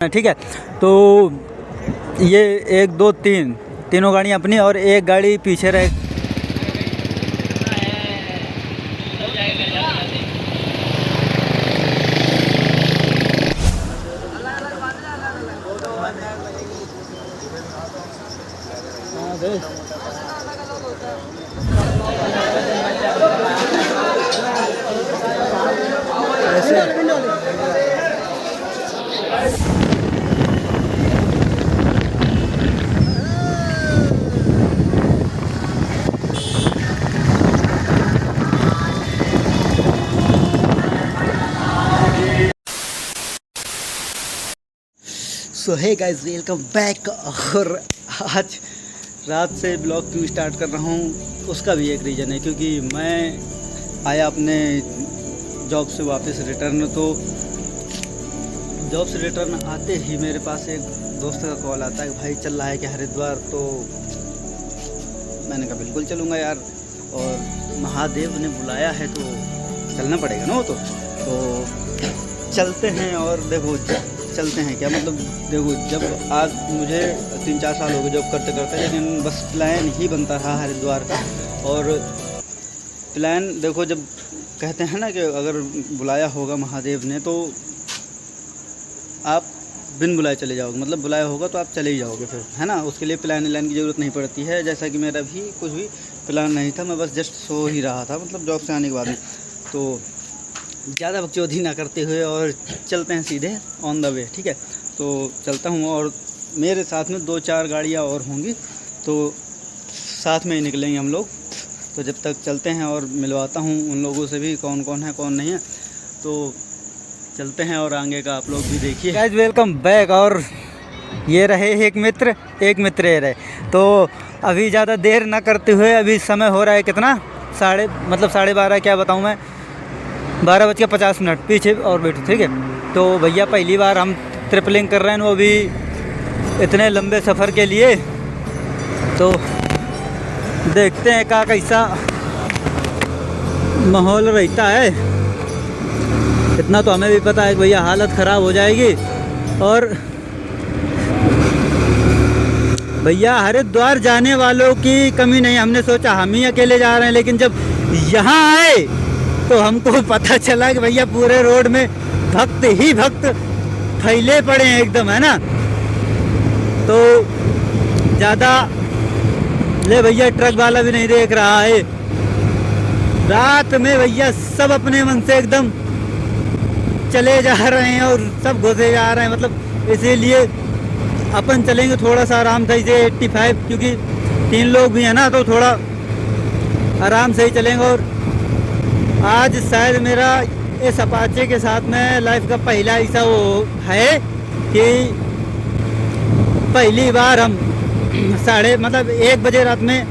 ठीक है। तो ये 1 2 3 तीनों गाड़ियाँ अपनी और एक गाड़ी पीछे रह। सो हे गाइस, वेलकम बैक। और आज रात से ब्लॉग क्यों स्टार्ट कर रहा हूँ उसका भी एक रीज़न है, क्योंकि मैं आया अपने जॉब से वापस रिटर्न। तो जॉब से रिटर्न आते ही मेरे पास एक दोस्त का कॉल आता है कि भाई चल रहा है कि हरिद्वार। तो मैंने कहा बिल्कुल चलूँगा यार, और महादेव ने बुलाया है तो चलना पड़ेगा ना। वो तो चलते हैं। और देखो चलते हैं क्या मतलब, देखो जब आज मुझे 3-4 साल हो गए जॉब करते करते, लेकिन बस प्लान ही बनता रहा हरिद्वार का। और प्लान देखो, जब कहते हैं ना कि अगर बुलाया होगा महादेव ने तो आप बिन बुलाए चले जाओगे, मतलब बुलाया होगा तो आप चले ही जाओगे फिर, है ना। उसके लिए प्लान की ज़रूरत नहीं पड़ती है। जैसा कि मेरा भी कुछ भी प्लान नहीं था, मैं बस जस्ट सो ही रहा था, मतलब जॉब से आने के बाद में। तो ज़्यादा बकचोदी ना करते हुए और चलते हैं सीधे ऑन द वे, ठीक है। तो चलता हूँ और मेरे साथ में 2-4 गाड़ियाँ और होंगी, तो साथ में ही निकलेंगे हम लोग। तो जब तक चलते हैं और मिलवाता हूँ उन लोगों से भी कौन कौन है कौन नहीं है। तो चलते हैं और आगे का आप लोग भी देखिए। Guys welcome back. और ये रहे एक मित्र ये रहे। तो अभी ज़्यादा देर ना करते हुए, अभी समय हो रहा है कितना, 12:30 क्या बताऊँ मैं, 12:50 पीछे और बैठो, ठीक है। तो भैया पहली बार हम ट्रिपलिंग कर रहे हैं, वो भी इतने लंबे सफ़र के लिए। तो देखते हैं का कैसा माहौल रहता है। इतना तो हमें भी पता है कि भैया हालत ख़राब हो जाएगी। और भैया हरिद्वार जाने वालों की कमी नहीं, हमने सोचा हम ही अकेले जा रहे हैं, लेकिन जब यहाँ आए तो हमको पता चला कि भैया पूरे रोड में भक्त ही भक्त फैले पड़े हैं एकदम, है ना। तो ज़्यादा ले भैया ट्रक वाला भी नहीं देख रहा है। रात में भैया सब अपने मन से एकदम चले जा रहे हैं और सब घुसे जा रहे हैं, मतलब इसीलिए अपन चलेंगे थोड़ा सा आराम से 85, क्योंकि 3 लोग भी हैं ना, तो थोड़ा आराम से ही चलेंगे। और आज शायद मेरा इस अपाचे के साथ में लाइफ का पहला ऐसा वो है कि पहली बार हम 1 बजे रात में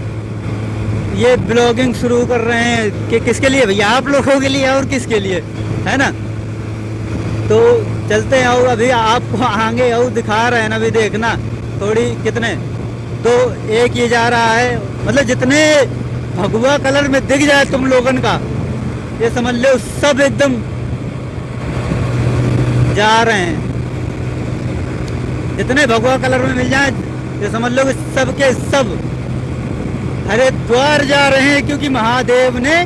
ये ब्लॉगिंग शुरू कर रहे हैं। कि किसके लिए भैया, आप लोगों के लिए और किसके लिए, है ना। तो चलते हैं और अभी आपको आगे और दिखा रहे हैं ना, अभी देखना थोड़ी कितने 2 1 ये जा रहा है, मतलब जितने भगवा कलर में दिख जाए तुम लोगन का, ये समझ लो सब एकदम जा रहे हैं। जितने भगवा कलर में मिल जाए ये समझ लो कि सब के सब हरिद्वार जा रहे हैं, क्योंकि महादेव ने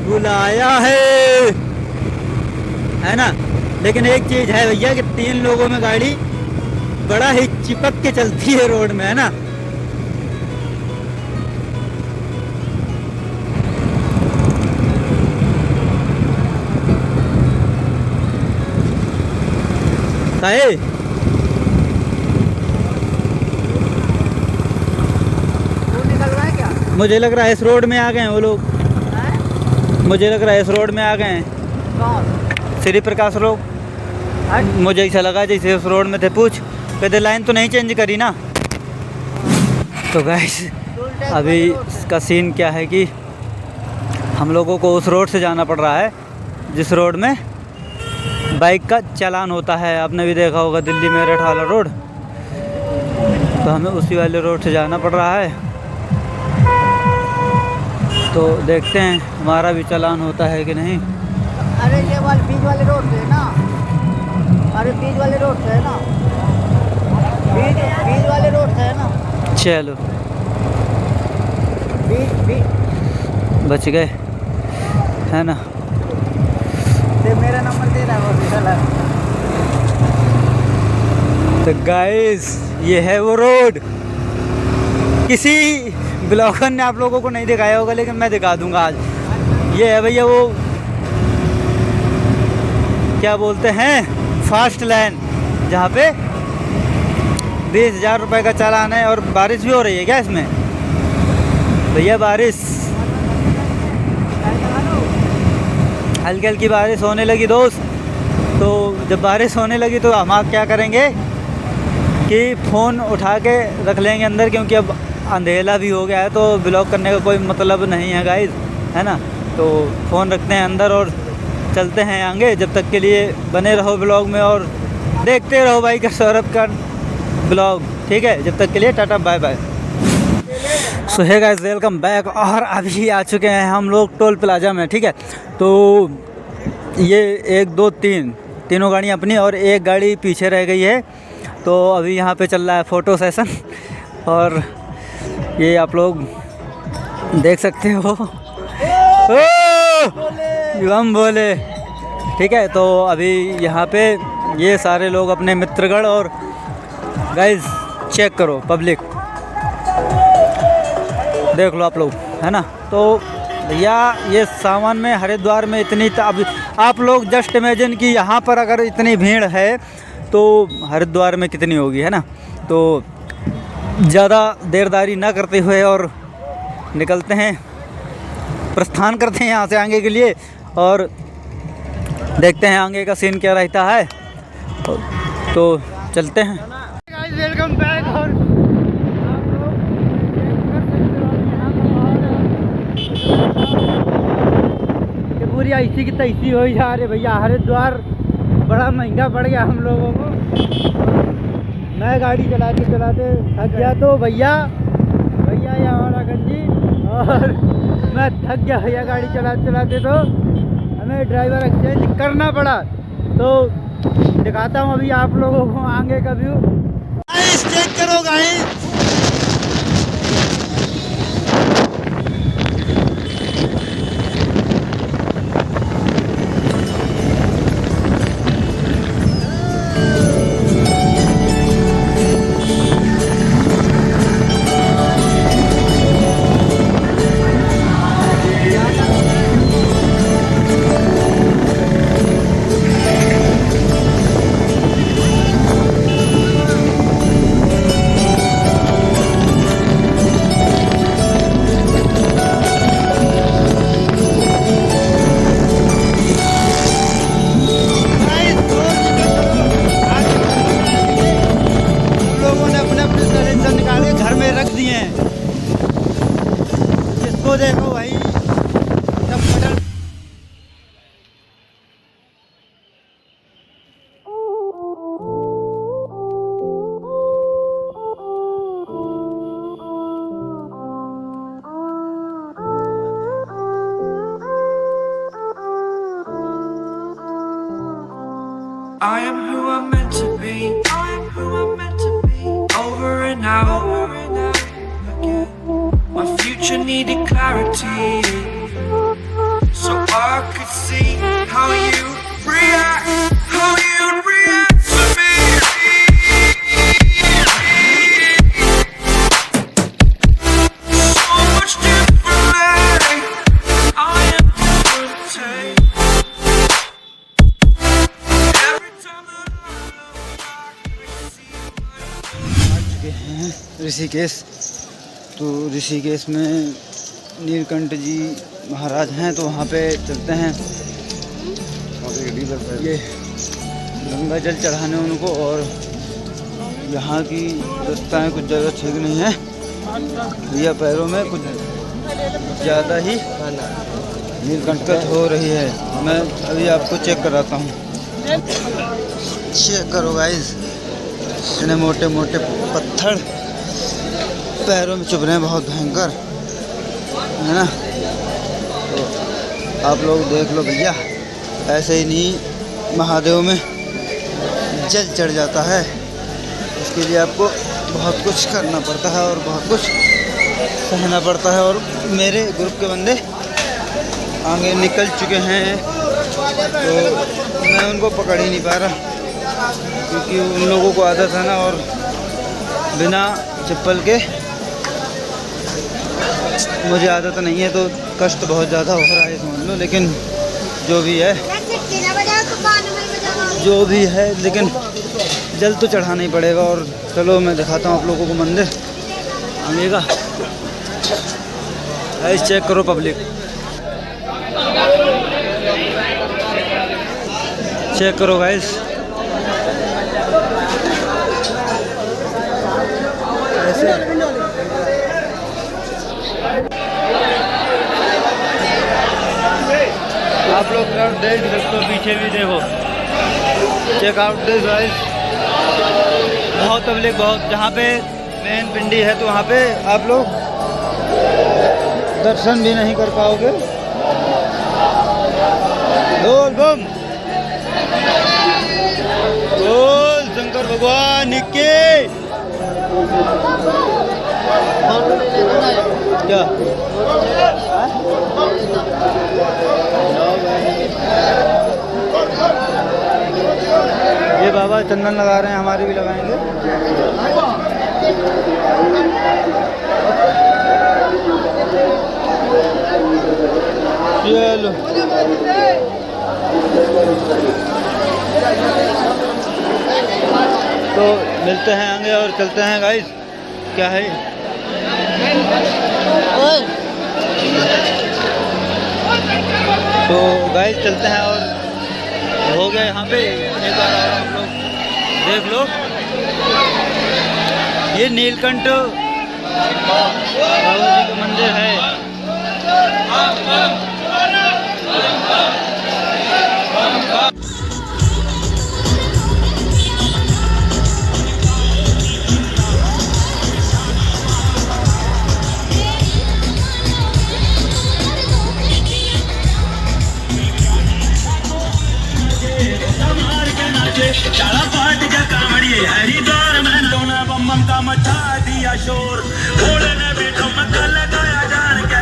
बुलाया है ना। लेकिन एक चीज है भैया कि 3 लोगों में गाड़ी बड़ा ही चिपक के चलती है रोड में, है ना। काहे निकल रहा है क्या? मुझे लग रहा है इस रोड में आ गए हैं वो लोग। मुझे लग रहा है इस रोड में आ गए हैं। कौन? श्री प्रकाश लोग। मुझे ऐसा लगा जैसे उस रोड में थे। पूछ कहते लाइन तो नहीं चेंज करी ना। तो गाइस अभी इसका सीन क्या है कि हम लोगों को उस रोड से जाना पड़ रहा है जिस रोड में बाइक का चालान होता है। आपने भी देखा होगा दिल्ली मेरठ वाला रोड, तो हमें उसी वाले रोड से जाना पड़ रहा है। तो देखते हैं हमारा भी चालान होता है कि नहीं। अरे ये वाले बीच वाले रोड पे ना, अरे बीच वाले रोड से है ना, बीच वाले रोड से है ना। चलो बीच बच गए, है ना। से मेरा नंबर दे रहा है वो। तो गाइस ये है वो रोड। किसी ब्लॉगर ने आप लोगों को नहीं दिखाया होगा, लेकिन मैं दिखा दूंगा आज। ये है भैया वो क्या बोलते हैं, फास्ट लाइन, जहाँ पे 20,000 रुपये का चालान है। और बारिश भी हो रही है क्या इसमें भैया? बारिश हल्की हल्की बारिश होने लगी दोस्त। तो जब बारिश होने लगी तो हम आप क्या करेंगे कि फ़ोन उठा के रख लेंगे अंदर, क्योंकि अब अंधेला भी हो गया है तो ब्लॉग करने का कोई मतलब नहीं है गाइस, है ना। तो फ़ोन रखते हैं अंदर और चलते हैं आगे। जब तक के लिए बने रहो ब्लॉग में और देखते रहो भाई का सौरभ का ब्लॉग, ठीक है। जब तक के लिए टाटा बाय बाय। सो हे गाइस वेलकम बैक। और अभी आ चुके हैं हम लोग टोल प्लाजा में, ठीक है। तो ये 1 2 3 तीनों गाड़ियाँ अपनी और एक गाड़ी पीछे रह गई है। तो अभी यहाँ पे चल रहा है फ़ोटो सेशन और ये आप लोग देख सकते हो। हम बोले, ठीक है। तो अभी यहाँ पे ये सारे लोग अपने मित्रगण और गाइस चेक करो, पब्लिक देख लो आप लोग, है ना। तो भैया ये सामान में हरिद्वार में इतनी अभी आप लोग जस्ट इमेजिन कि यहाँ पर अगर इतनी भीड़ है तो हरिद्वार में कितनी होगी, है ना। तो ज़्यादा देरदारी ना करते हुए और निकलते हैं, प्रस्थान करते हैं यहाँ से आगे के लिए और देखते हैं आगे का सीन क्या रहता है। तो चलते हैं। Welcome back. और पूरी ऐसी की तैसी हो जा रही भैया। हरिद्वार बड़ा महंगा पड़ गया हम लोगों को। मैं गाड़ी चलाते चलाते थक गया तो भैया ये हमारा गंजी, और मैं थक गया भैया गाड़ी चलाते चलाते, तो हमें ड्राइवर एक्सचेंज करना पड़ा। तो दिखाता हूँ अभी आप लोगों को आगे का व्यू। चेक करो गाइस, इसको देखो भाई, सब button. I am who I'm meant to be. I am who I'm meant to be. Over and out. My future needed clarity, so I could see how you react, how you react to me. So much differently. I am different. Every time that I look back, I see आ चुके हैं ऋषिकेश। तो ऋषिकेश में नीलकंठ जी महाराज हैं, तो वहाँ पे चलते हैं। ये गंगा जल चढ़ाने उनको, और यहाँ की रास्ताएँ कुछ ज़्यादा ठीक नहीं है भैया, पैरों में कुछ ज़्यादा ही नीलकंठ हो रही है। मैं अभी आपको चेक कराता हूँ। चेक करो गाइस, इतने मोटे मोटे पत्थर पैरों में चुभ रहे हैं, बहुत भयंकर, है ना। तो आप लोग देख लो भैया, ऐसे ही नहीं महादेव में जल चढ़ जाता है। इसके लिए आपको बहुत कुछ करना पड़ता है और बहुत कुछ सहना पड़ता है। और मेरे ग्रुप के बंदे आगे निकल चुके हैं तो मैं उनको पकड़ ही नहीं पा रहा, क्योंकि उन लोगों को आदत है ना, और बिना चप्पल के मुझे आदत नहीं है, तो कष्ट बहुत ज़्यादा हो रहा है समझ लो। लेकिन जो भी है लेकिन जल तो चढ़ाना ही पड़ेगा। और चलो मैं दिखाता हूँ आप लोगों को मंदिर आगे का। गाइस चेक करो पब्लिक, चेक करो गाइस, ऐसे आप लोग देख सकते हो, पीछे भी देखो, चेक आउट दिस गाइस। बहुत पब्लिक, बहुत, जहाँ पे मेन पिंडी है तो वहाँ पे आप लोग दर्शन भी नहीं कर पाओगे। बोल बम, बोल शंकर भगवान के। क्या ये बाबा चंदन लगा रहे हैं, हमारे भी लगाएंगे। चलो तो मिलते हैं आगे और चलते हैं गाइस। क्या है तो गाइस चलते हैं और हो गया यहाँ पे। एक बार और आप लोग देख लो, ये नीलकंठ बाबा जी का मंदिर है। शाला पाट जा कामड़िए हरिद्वार में दोना बम का मचा दिया शोर, भोले ने भी ठुमका लगाया जान के।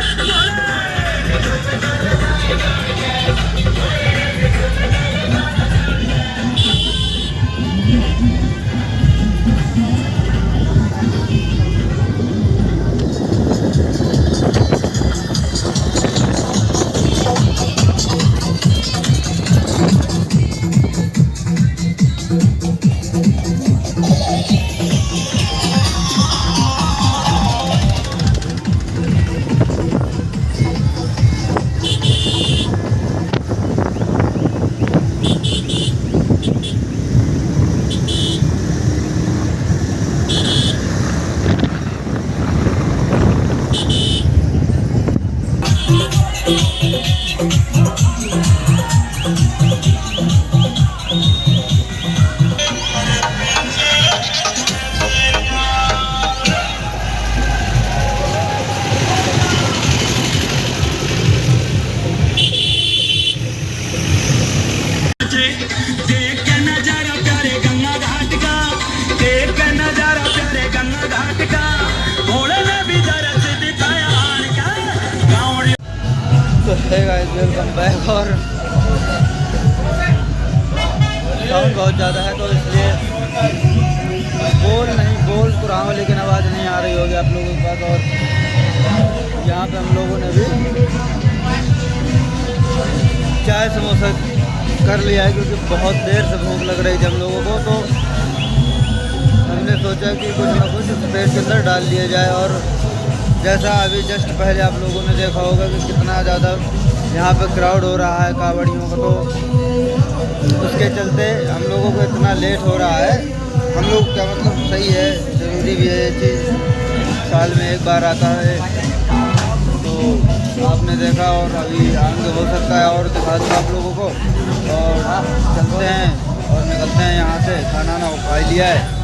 है गाइस, वेलकम बैक। और साउंड बहुत ज़्यादा है तो इसलिए बोल तो रहा हूँ लेकिन आवाज़ नहीं आ रही होगी आप लोगों के पास। और यहाँ पे हम लोगों ने भी चाय समोसा कर लिया है, क्योंकि बहुत देर से भूख लग रही थी हम लोगों को। तो हमने सोचा कि कुछ ना कुछ पेट के अंदर डाल लिया जाए। और जैसा अभी जस्ट पहले आप लोगों ने देखा होगा कि कितना ज़्यादा यहाँ पे क्राउड हो रहा है कांवड़ियों का, तो उसके चलते हम लोगों को इतना लेट हो रहा है। हम लोग क्या मतलब सही है, ज़रूरी भी है ये चीज़, साल में एक बार आता है। तो आपने देखा और अभी आगे हो सकता है और दिखा दूँ आप लोगों को। और चलते हैं और निकलते हैं यहाँ से। खाना ना खा लिया है